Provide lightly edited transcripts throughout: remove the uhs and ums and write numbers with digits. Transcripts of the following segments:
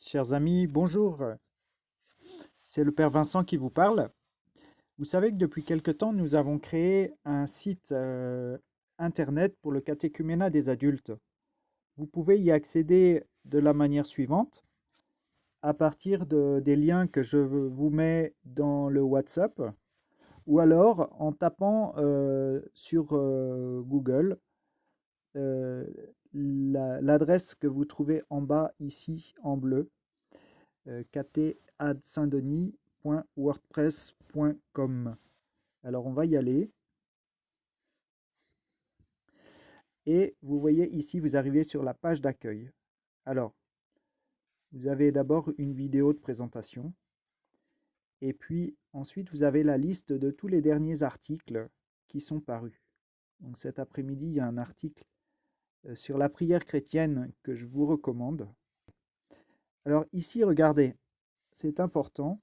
Chers amis, bonjour. C'est le Père Vincent qui vous parle. Vous savez que depuis quelque temps, nous avons créé un site internet pour le catéchuménat des adultes. Vous pouvez y accéder de la manière suivante, à partir des liens que je vous mets dans le WhatsApp, ou alors en tapant sur Google l'adresse que vous trouvez en bas ici en bleu, kt@saint-denis.wordpress.com. Alors on va y aller. Et vous voyez ici, vous arrivez sur la page d'accueil. Alors, vous avez d'abord une vidéo de présentation. Et puis ensuite, vous avez la liste de tous les derniers articles qui sont parus. Donc cet après-midi, il y a un article sur la prière chrétienne que je vous recommande. Alors ici, regardez, c'est important.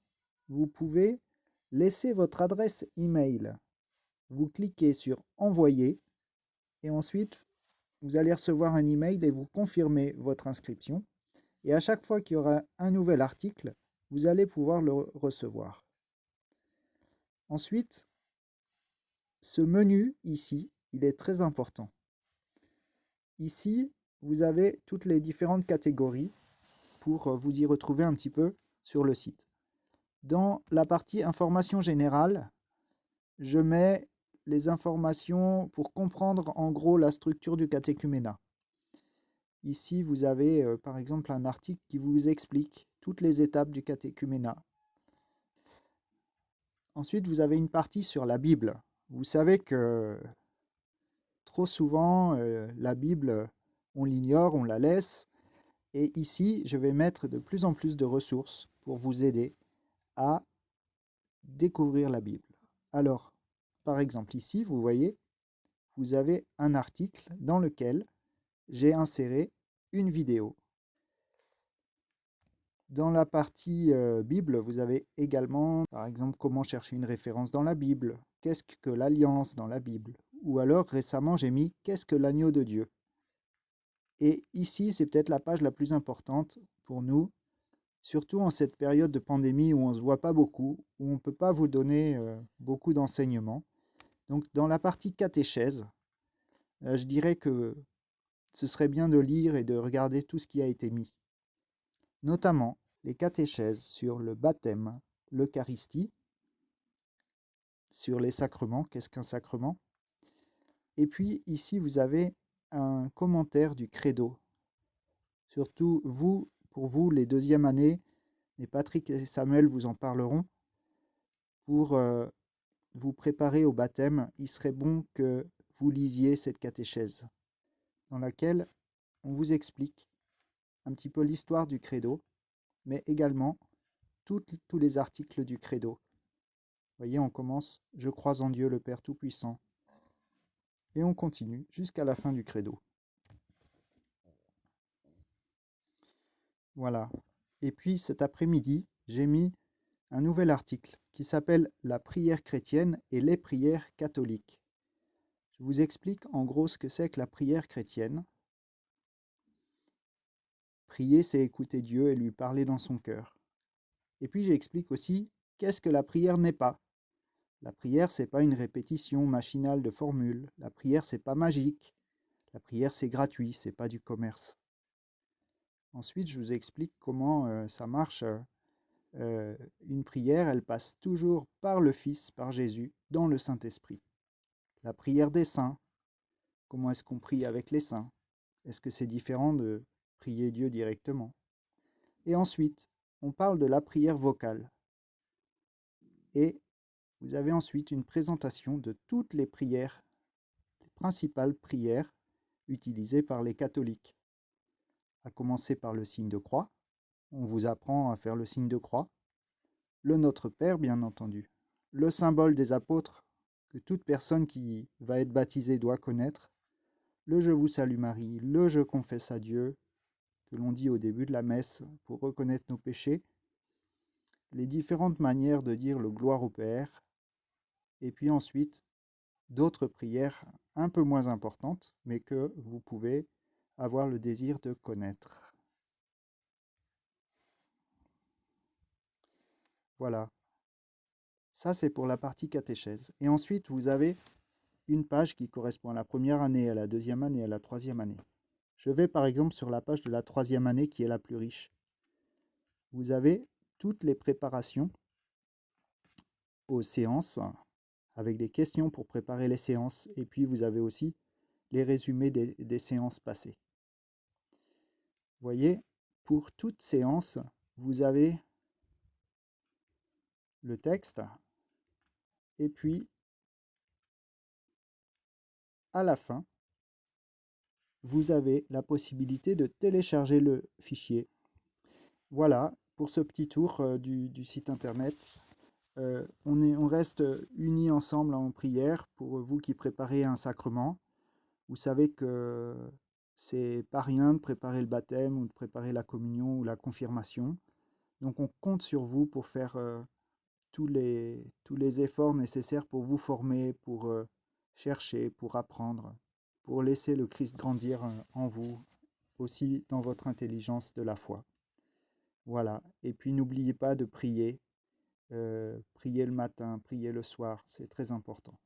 Vous pouvez laisser votre adresse email. Vous cliquez sur envoyer et ensuite vous allez recevoir un email et vous confirmez votre inscription. Et à chaque fois qu'il y aura un nouvel article, vous allez pouvoir le recevoir. Ensuite, ce menu ici, il est très important. Ici, vous avez toutes les différentes catégories pour vous y retrouver un petit peu sur le site. Dans la partie information générale, je mets les informations pour comprendre en gros la structure du catéchuménat. Ici, vous avez par exemple un article qui vous explique toutes les étapes du catéchuménat. Ensuite, vous avez une partie sur la Bible. Vous savez que trop souvent, la Bible, on l'ignore, on la laisse. Et ici, je vais mettre de plus en plus de ressources pour vous aider à découvrir la Bible. Alors, par exemple, ici, vous voyez, vous avez un article dans lequel j'ai inséré une vidéo. Dans la partie Bible, vous avez également, par exemple, comment chercher une référence dans la Bible, qu'est-ce que l'alliance dans la Bible, ou alors récemment j'ai mis qu'est-ce que l'agneau de Dieu. Et ici, c'est peut-être la page la plus importante pour nous, surtout en cette période de pandémie où on ne se voit pas beaucoup, où on ne peut pas vous donner beaucoup d'enseignements. Donc dans la partie catéchèse, je dirais que ce serait bien de lire et de regarder tout ce qui a été mis. Notamment les catéchèses sur le baptême, l'Eucharistie, sur les sacrements, qu'est-ce qu'un sacrement. Et puis ici, vous avez un commentaire du credo. Surtout vous, pour vous, les deuxièmes années, et Patrick et Samuel vous en parleront, pour vous préparer au baptême, il serait bon que vous lisiez cette catéchèse, dans laquelle on vous explique un petit peu l'histoire du credo, mais également tous les articles du credo. Vous voyez, on commence « Je crois en Dieu le Père Tout-Puissant » et on continue jusqu'à la fin du credo. Voilà. Et puis cet après-midi, j'ai mis un nouvel article qui s'appelle « La prière chrétienne et les prières catholiques ». Je vous explique en gros ce que c'est que la prière chrétienne. Prier, c'est écouter Dieu et lui parler dans son cœur. Et puis j'explique aussi qu'est-ce que la prière n'est pas. La prière, c'est pas une répétition machinale de formules. La prière, c'est pas magique. La prière, c'est gratuit, c'est pas du commerce. Ensuite, je vous explique comment ça marche. Une prière, elle passe toujours par le Fils, par Jésus, dans le Saint-Esprit. La prière des saints, comment est-ce qu'on prie avec les saints? Est-ce que c'est différent de prier Dieu directement? Et ensuite, on parle de la prière vocale. Et vous avez ensuite une présentation de toutes les prières, les principales prières utilisées par les catholiques. À commencer par le signe de croix. On vous apprend à faire le signe de croix. Le Notre Père, bien entendu. Le symbole des apôtres, que toute personne qui va être baptisée doit connaître. Le Je vous salue Marie, le Je confesse à Dieu, que l'on dit au début de la messe pour reconnaître nos péchés. Les différentes manières de dire le Gloire au Père. Et puis ensuite, d'autres prières un peu moins importantes, mais que vous pouvez avoir le désir de connaître. Voilà. Ça, c'est pour la partie catéchèse. Et ensuite, vous avez une page qui correspond à la première année, à la deuxième année, à la troisième année. Je vais par exemple sur la page de la troisième année qui est la plus riche. Vous avez toutes les préparations aux séances, avec des questions pour préparer les séances, et puis vous avez aussi les résumés des séances passées. Vous voyez, pour toute séance, vous avez le texte, et puis à la fin, vous avez la possibilité de télécharger le fichier. Voilà, pour ce petit tour du site internet. On reste unis ensemble en prière pour vous qui préparez un sacrement. Vous savez que c'est pas rien de préparer le baptême ou de préparer la communion ou la confirmation. Donc on compte sur vous pour faire tous les efforts nécessaires pour vous former, pour chercher, pour apprendre, pour laisser le Christ grandir en vous, aussi dans votre intelligence de la foi. Voilà. Et puis n'oubliez pas de prier. Prier le matin, prier le soir, c'est très important.